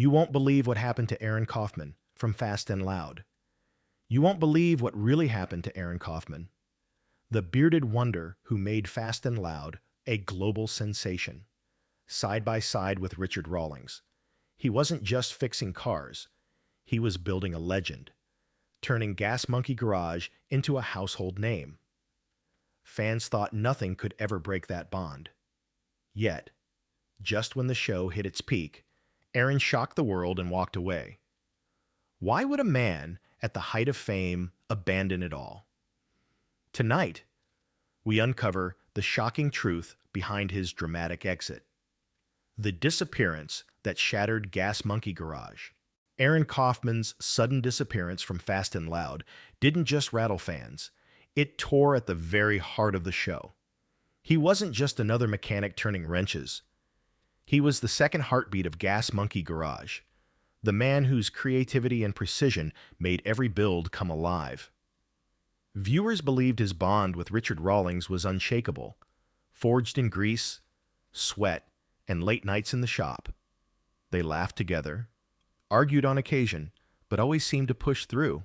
You won't believe what happened to Aaron Kaufman from Fast and Loud. You won't believe what really happened to Aaron Kaufman, the bearded wonder who made Fast and Loud a global sensation. Side by side with Richard Rawlings, he wasn't just fixing cars, he was building a legend, turning Gas Monkey Garage into a household name. Fans thought nothing could ever break that bond. Yet, just when the show hit its peak, Aaron shocked the world and walked away. Why would a man at the height of fame abandon it all? Tonight, we uncover the shocking truth behind his dramatic exit. The disappearance that shattered Gas Monkey Garage. Aaron Kaufman's sudden disappearance from Fast and Loud didn't just rattle fans, it tore at the very heart of the show. He wasn't just another mechanic turning wrenches. He was the second heartbeat of Gas Monkey Garage, the man whose creativity and precision made every build come alive. Viewers believed his bond with Richard Rawlings was unshakable, forged in grease, sweat, and late nights in the shop. They laughed together, argued on occasion, but always seemed to push through.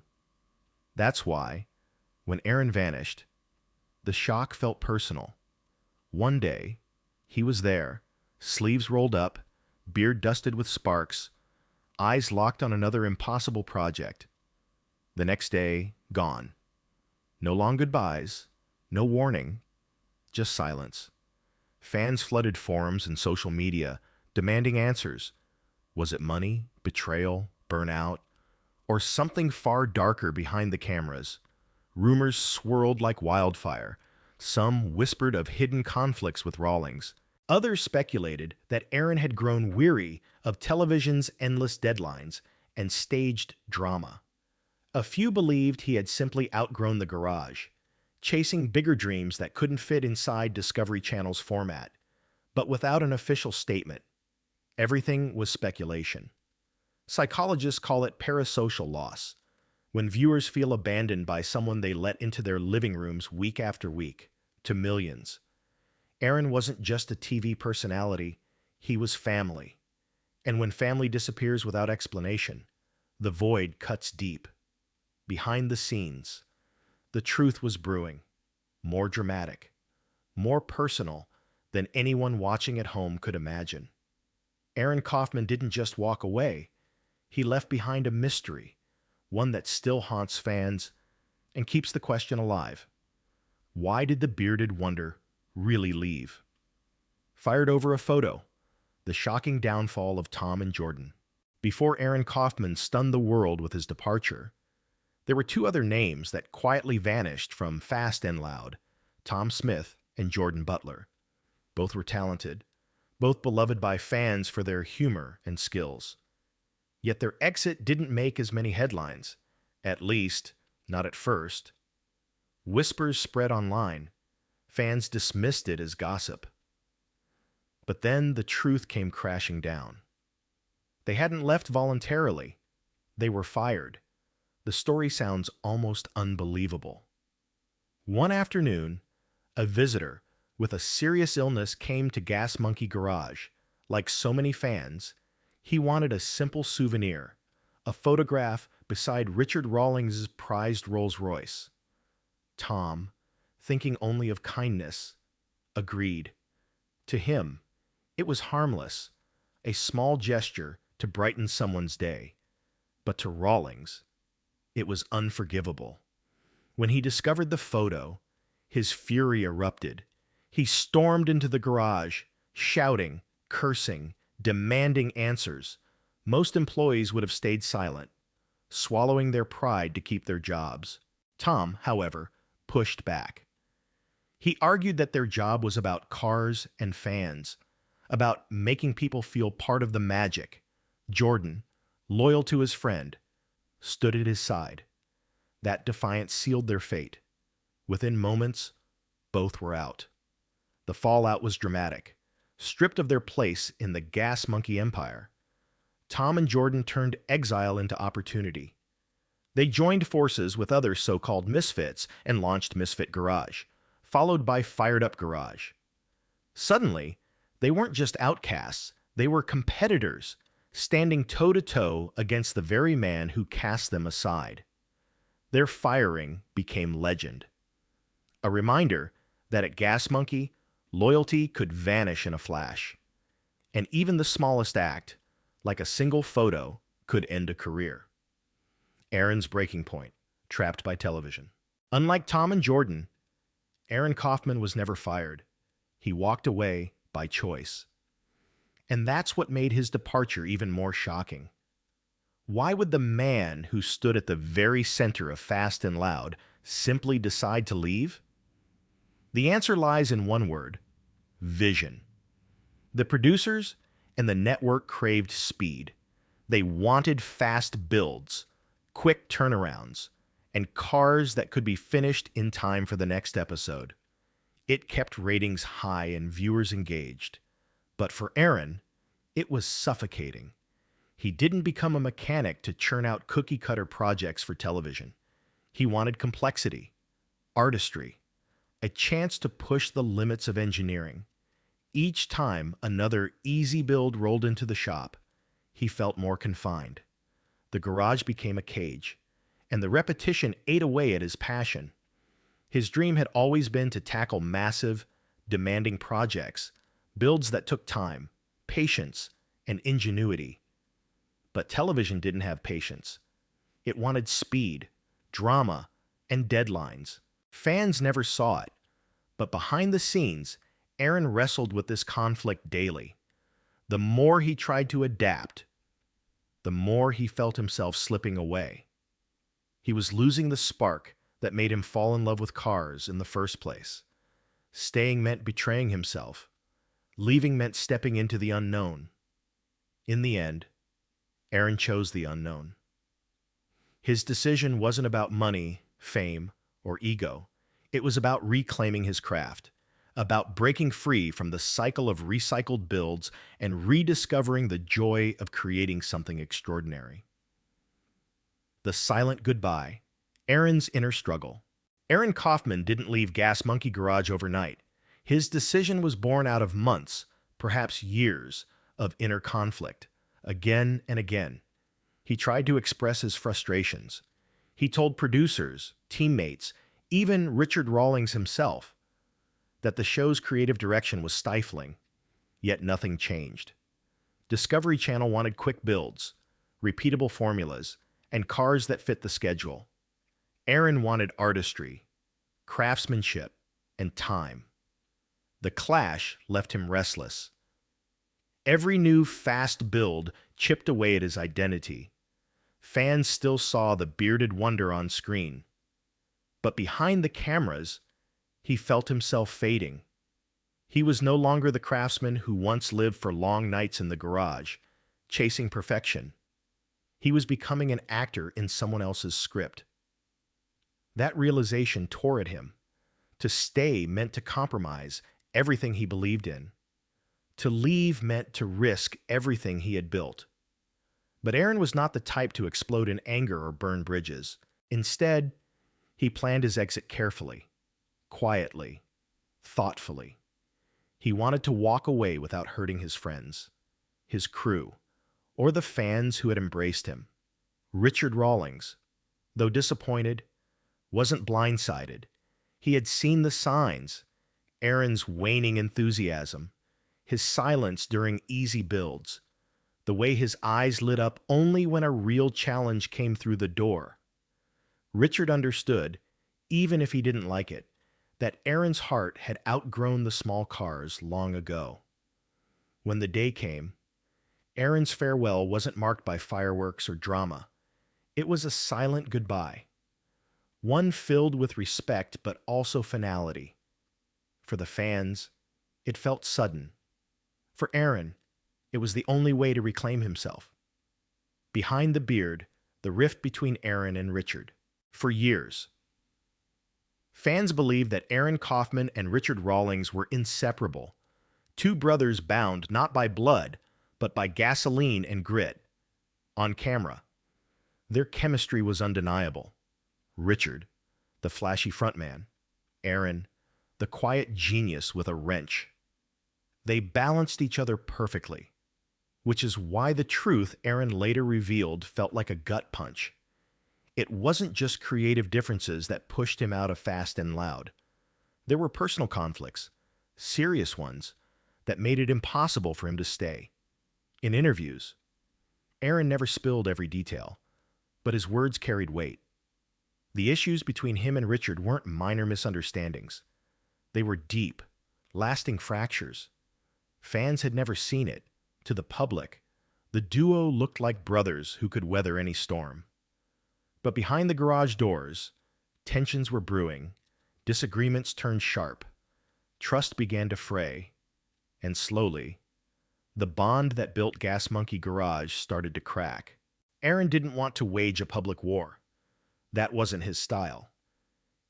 That's why, when Aaron vanished, the shock felt personal. One day, he was there, sleeves rolled up, beard dusted with sparks, eyes locked on another impossible project. The next day, gone. No long goodbyes, no warning, just silence. Fans flooded forums and social media, demanding answers. Was it money, betrayal, burnout, or something far darker behind the cameras? Rumors swirled like wildfire. Some whispered of hidden conflicts with Rawlings. Others speculated that Aaron had grown weary of television's endless deadlines and staged drama. A few believed he had simply outgrown the garage, chasing bigger dreams that couldn't fit inside Discovery Channel's format. But without an official statement, everything was speculation. Psychologists call it parasocial loss, when viewers feel abandoned by someone they let into their living rooms week after week, to millions. Aaron wasn't just a TV personality, he was family. And when family disappears without explanation, the void cuts deep. Behind the scenes, the truth was brewing, more dramatic, more personal than anyone watching at home could imagine. Aaron Kaufman didn't just walk away, he left behind a mystery, one that still haunts fans and keeps the question alive. Why did the bearded wonder really leave? Fired over a photo, the shocking downfall of Tom and Jordan. Before Aaron Kaufman stunned the world with his departure, there were two other names that quietly vanished from Fast and Loud, Tom Smith and Jordan Butler. Both were talented, both beloved by fans for their humor and skills. Yet their exit didn't make as many headlines, at least, not at first. Whispers spread online. Fans dismissed it as gossip. But then the truth came crashing down. They hadn't left voluntarily. They were fired. The story sounds almost unbelievable. One afternoon, a visitor with a serious illness came to Gas Monkey Garage. Like so many fans, he wanted a simple souvenir, a photograph beside Richard Rawlings' prized Rolls-Royce. Tom, thinking only of kindness, agreed. To him, it was harmless, a small gesture to brighten someone's day. But to Rawlings, it was unforgivable. When he discovered the photo, his fury erupted. He stormed into the garage, shouting, cursing, demanding answers. Most employees would have stayed silent, swallowing their pride to keep their jobs. Tom, however, pushed back. He argued that their job was about cars and fans, about making people feel part of the magic. Jordan, loyal to his friend, stood at his side. That defiance sealed their fate. Within moments, both were out. The fallout was dramatic. Stripped of their place in the Gas Monkey empire, Tom and Jordan turned exile into opportunity. They joined forces with other so-called misfits and launched Misfit Garage, followed by Fired Up Garage. Suddenly, they weren't just outcasts, they were competitors, standing toe-to-toe against the very man who cast them aside. Their firing became legend. A reminder that at Gas Monkey, loyalty could vanish in a flash. And even the smallest act, like a single photo, could end a career. Aaron's breaking point, trapped by television. Unlike Tom and Jordan, Aaron Kaufman was never fired. He walked away by choice. And that's what made his departure even more shocking. Why would the man who stood at the very center of Fast and Loud simply decide to leave? The answer lies in one word: vision. The producers and the network craved speed. They wanted fast builds, quick turnarounds, and cars that could be finished in time for the next episode. It kept ratings high and viewers engaged. But for Aaron, it was suffocating. He didn't become a mechanic to churn out cookie-cutter projects for television. He wanted complexity, artistry, a chance to push the limits of engineering. Each time another easy build rolled into the shop, he felt more confined. The garage became a cage, and the repetition ate away at his passion. His dream had always been to tackle massive, demanding projects, builds that took time, patience, and ingenuity. But television didn't have patience. It wanted speed, drama, and deadlines. Fans never saw it, but behind the scenes, Aaron wrestled with this conflict daily. The more he tried to adapt, the more he felt himself slipping away. He was losing the spark that made him fall in love with cars in the first place. Staying meant betraying himself. Leaving meant stepping into the unknown. In the end, Aaron chose the unknown. His decision wasn't about money, fame, or ego. It was about reclaiming his craft, about breaking free from the cycle of recycled builds and rediscovering the joy of creating something extraordinary. The silent goodbye, Aaron's inner struggle. Aaron Kaufman didn't leave Gas Monkey Garage overnight. His decision was born out of months, perhaps years, of inner conflict. Again and again, he tried to express his frustrations. He told producers, teammates, even Richard Rawlings himself, that the show's creative direction was stifling, yet nothing changed. Discovery Channel wanted quick builds, repeatable formulas, and cars that fit the schedule. Aaron wanted artistry, craftsmanship, and time. The clash left him restless. Every new fast build chipped away at his identity. Fans still saw the bearded wonder on screen. But behind the cameras, he felt himself fading. He was no longer the craftsman who once lived for long nights in the garage, chasing perfection. He was becoming an actor in someone else's script. That realization tore at him. To stay meant to compromise everything he believed in. To leave meant to risk everything he had built. But Aaron was not the type to explode in anger or burn bridges. Instead, he planned his exit carefully, quietly, thoughtfully. He wanted to walk away without hurting his friends, his crew, or the fans who had embraced him. Richard Rawlings, though disappointed, wasn't blindsided. He had seen the signs: Aaron's waning enthusiasm, his silence during easy builds, the way his eyes lit up only when a real challenge came through the door. Richard understood, even if he didn't like it, that Aaron's heart had outgrown the small cars long ago. When the day came, Aaron's farewell wasn't marked by fireworks or drama. It was a silent goodbye, one filled with respect but also finality. For the fans, it felt sudden. For Aaron, it was the only way to reclaim himself. Behind the beard, the rift between Aaron and Richard. For years, fans believed that Aaron Kaufman and Richard Rawlings were inseparable, two brothers bound not by blood, but by gasoline and grit. On camera, their chemistry was undeniable. Richard, the flashy frontman; Aaron, the quiet genius with a wrench. They balanced each other perfectly. which is why the truth Aaron later revealed felt like a gut punch. It wasn't just creative differences that pushed him out of Fast and Loud. There were personal conflicts, serious ones, that made it impossible for him to stay. In interviews, Aaron never spilled every detail, but his words carried weight. The issues between him and Richard weren't minor misunderstandings. They were deep, lasting fractures. Fans had never seen it. To the public, the duo looked like brothers who could weather any storm. But behind the garage doors, tensions were brewing, disagreements turned sharp, trust began to fray, and slowly, the bond that built Gas Monkey Garage started to crack. Aaron didn't want to wage a public war. That wasn't his style.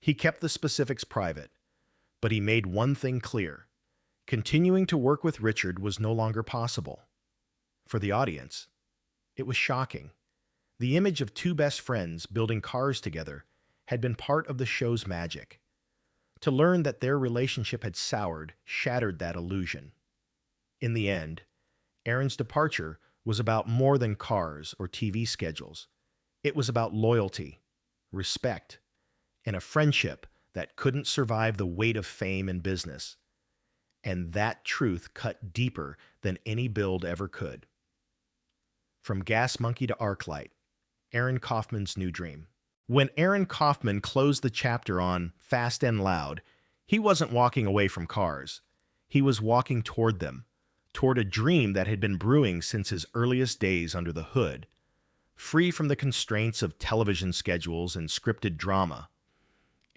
He kept the specifics private, but he made one thing clear. Continuing to work with Richard was no longer possible. For the audience, it was shocking. The image of two best friends building cars together had been part of the show's magic. To learn that their relationship had soured shattered that illusion. In the end, Aaron's departure was about more than cars or TV schedules. It was about loyalty, respect, and a friendship that couldn't survive the weight of fame and business. And that truth cut deeper than any build ever could. From Gas Monkey to ArcLight, Aaron Kaufman's new dream. When Aaron Kaufman closed the chapter on Fast and Loud, he wasn't walking away from cars. He was walking toward them, toward a dream that had been brewing since his earliest days under the hood. Free from the constraints of television schedules and scripted drama,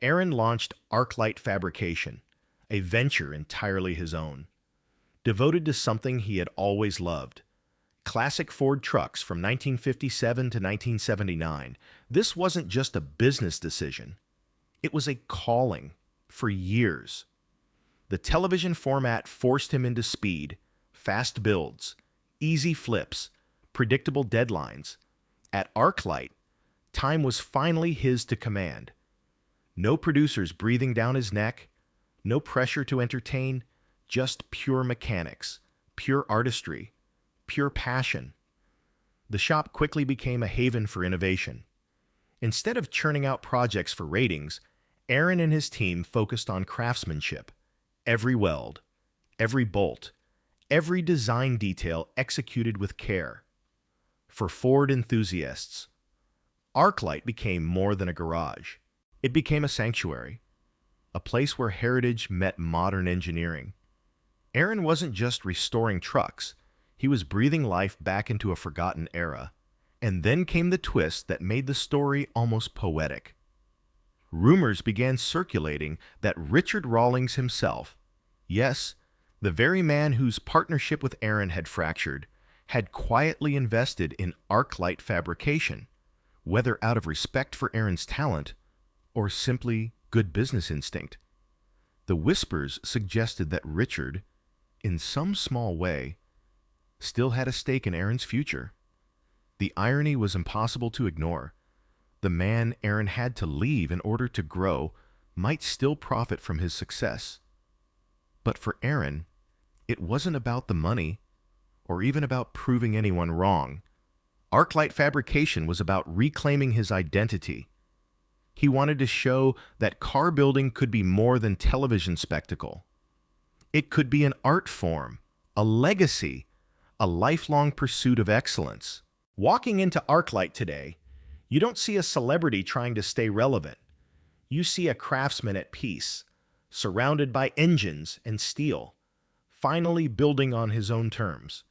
Aaron launched ArcLight Fabrication, a venture entirely his own. Devoted to something he had always loved, classic Ford trucks from 1957 to 1979, this wasn't just a business decision. It was a calling for years. The television format forced him into speed, fast builds, easy flips, predictable deadlines. At ArcLight, time was finally his to command. No producers breathing down his neck, no pressure to entertain, just pure mechanics, pure artistry, pure passion. The shop quickly became a haven for innovation. Instead of churning out projects for ratings, Aaron and his team focused on craftsmanship. Every weld, every bolt, every design detail executed with care. For Ford enthusiasts, ArcLight became more than a garage. It became a sanctuary, a place where heritage met modern engineering. Aaron wasn't just restoring trucks, he was breathing life back into a forgotten era. And then came the twist that made the story almost poetic. Rumors began circulating that Richard Rawlings himself, yes, the very man whose partnership with Aaron had fractured, had quietly invested in ArcLight Fabrication, whether out of respect for Aaron's talent or simply good business instinct. The whispers suggested that Richard, in some small way, still had a stake in Aaron's future. The irony was impossible to ignore. The man Aaron had to leave in order to grow might still profit from his success. But for Aaron, it wasn't about the money or even about proving anyone wrong. ArcLight Fabrication was about reclaiming his identity. He wanted to show that car building could be more than television spectacle. It could be an art form, a legacy, a lifelong pursuit of excellence. Walking into ArcLight today, you don't see a celebrity trying to stay relevant. You see a craftsman at peace, surrounded by engines and steel, finally building on his own terms.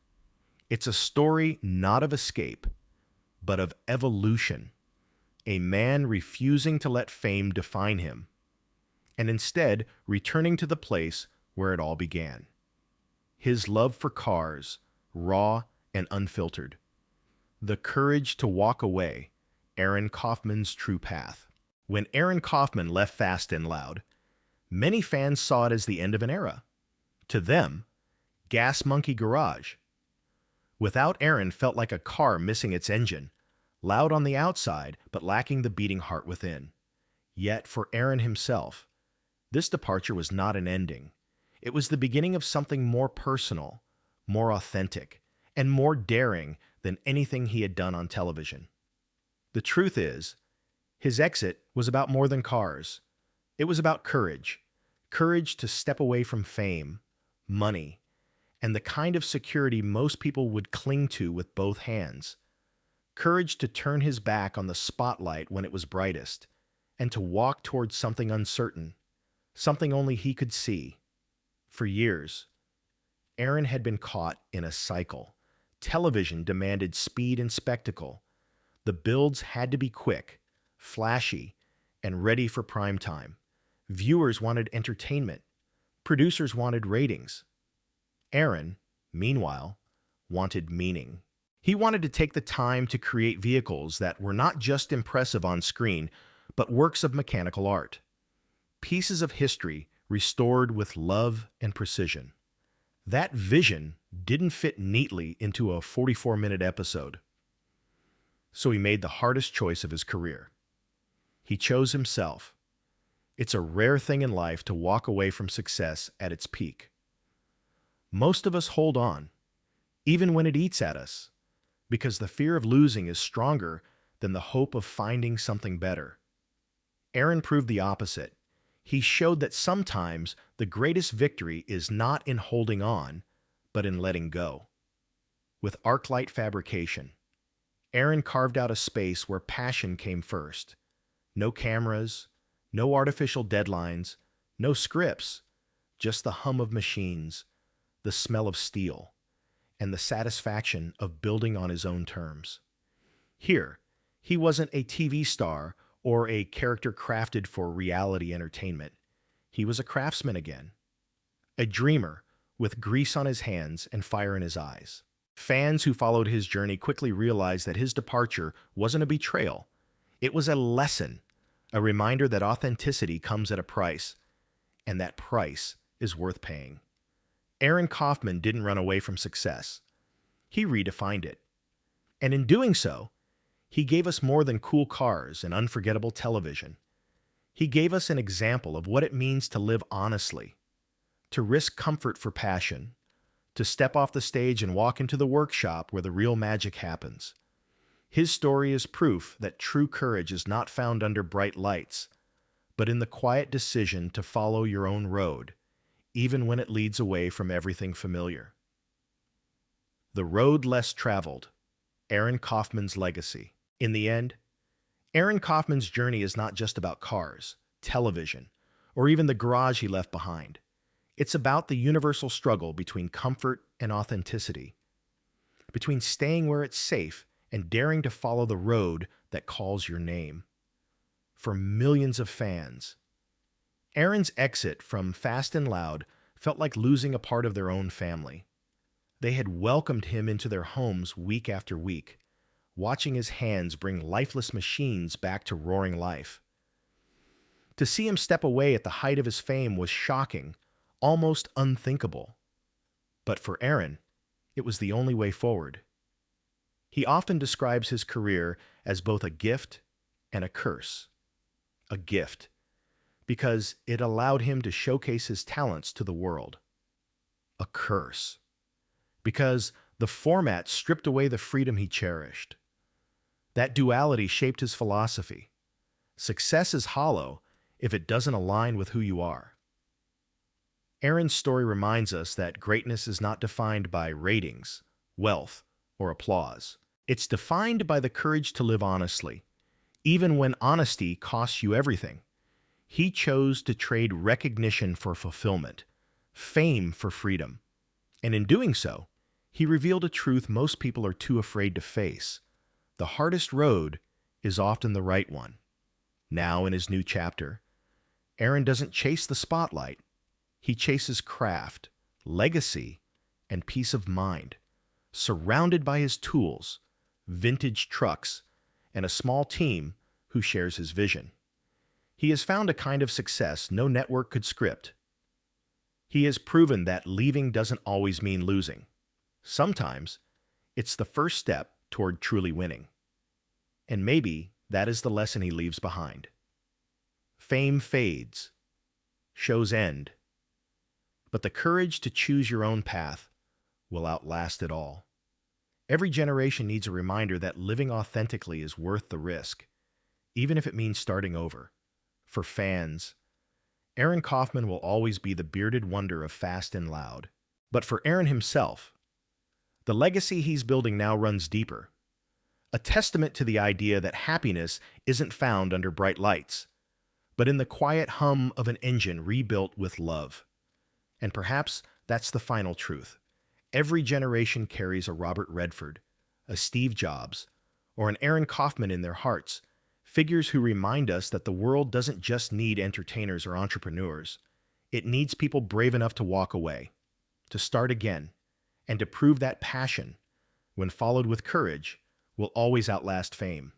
It's a story not of escape, but of evolution. A man refusing to let fame define him, and instead returning to the place where it all began. His love for cars, raw and unfiltered. The courage to walk away, Aaron Kaufman's true path. When Aaron Kaufman left Fast and Loud, many fans saw it as the end of an era. To them, Gas Monkey Garage. Without Aaron felt like a car missing its engine, loud on the outside but lacking the beating heart within. Yet for Aaron himself, this departure was not an ending. It was the beginning of something more personal, more authentic, and more daring than anything he had done on television. The truth is, his exit was about more than cars. It was about courage. Courage to step away from fame, money, and the kind of security most people would cling to with both hands. Courage to turn his back on the spotlight when it was brightest, and to walk towards something uncertain, something only he could see. For years, Aaron had been caught in a cycle. Television demanded speed and spectacle. The builds had to be quick, flashy, and ready for prime time. Viewers wanted entertainment. Producers wanted ratings. Aaron, meanwhile, wanted meaning. He wanted to take the time to create vehicles that were not just impressive on screen, but works of mechanical art. Pieces of history restored with love and precision. That vision didn't fit neatly into a 44-minute episode. So he made the hardest choice of his career. He chose himself. It's a rare thing in life to walk away from success at its peak. Most of us hold on, even when it eats at us, because the fear of losing is stronger than the hope of finding something better. Aaron proved the opposite. He showed that sometimes the greatest victory is not in holding on, but in letting go. With ArcLight Fabrication, Aaron carved out a space where passion came first. No cameras, no artificial deadlines, no scripts, just the hum of machines, the smell of steel, and the satisfaction of building on his own terms. Here, he wasn't a TV star or a character crafted for reality entertainment. He was a craftsman again, a dreamer with grease on his hands and fire in his eyes. Fans who followed his journey quickly realized that his departure wasn't a betrayal. It was a lesson, a reminder that authenticity comes at a price, and that price is worth paying. Aaron Kaufman didn't run away from success. He redefined it. And in doing so, he gave us more than cool cars and unforgettable television. He gave us an example of what it means to live honestly, to risk comfort for passion, to step off the stage and walk into the workshop where the real magic happens. His story is proof that true courage is not found under bright lights, but in the quiet decision to follow your own road, even when it leads away from everything familiar. The road less traveled, Aaron Kaufman's legacy. In the end, Aaron Kaufman's journey is not just about cars, television, or even the garage he left behind. It's about the universal struggle between comfort and authenticity, between staying where it's safe and daring to follow the road that calls your name. For millions of fans, Aaron's exit from Fast and Loud felt like losing a part of their own family. They had welcomed him into their homes week after week, watching his hands bring lifeless machines back to roaring life. To see him step away at the height of his fame was shocking, almost unthinkable. But for Aaron, it was the only way forward. He often describes his career as both a gift and a curse. A gift, because it allowed him to showcase his talents to the world. A curse, because the format stripped away the freedom he cherished. That duality shaped his philosophy. Success is hollow if it doesn't align with who you are. Aaron's story reminds us that greatness is not defined by ratings, wealth, or applause. It's defined by the courage to live honestly, even when honesty costs you everything. He chose to trade recognition for fulfillment, fame for freedom. And in doing so, he revealed a truth most people are too afraid to face. The hardest road is often the right one. Now, in his new chapter, Aaron doesn't chase the spotlight. He chases craft, legacy, and peace of mind, surrounded by his tools, vintage trucks, and a small team who shares his vision. He has found a kind of success no network could script. He has proven that leaving doesn't always mean losing. Sometimes, it's the first step toward truly winning. And maybe that is the lesson he leaves behind. Fame fades, shows end, but the courage to choose your own path will outlast it all. Every generation needs a reminder that living authentically is worth the risk, even if it means starting over. For fans, Aaron Kaufman will always be the bearded wonder of Fast and Loud. But for Aaron himself, the legacy he's building now runs deeper, a testament to the idea that happiness isn't found under bright lights, but in the quiet hum of an engine rebuilt with love. And perhaps that's the final truth. Every generation carries a Robert Redford, a Steve Jobs, or an Aaron Kaufman in their hearts, figures who remind us that the world doesn't just need entertainers or entrepreneurs. It needs people brave enough to walk away, to start again, and to prove that passion, when followed with courage, will always outlast fame.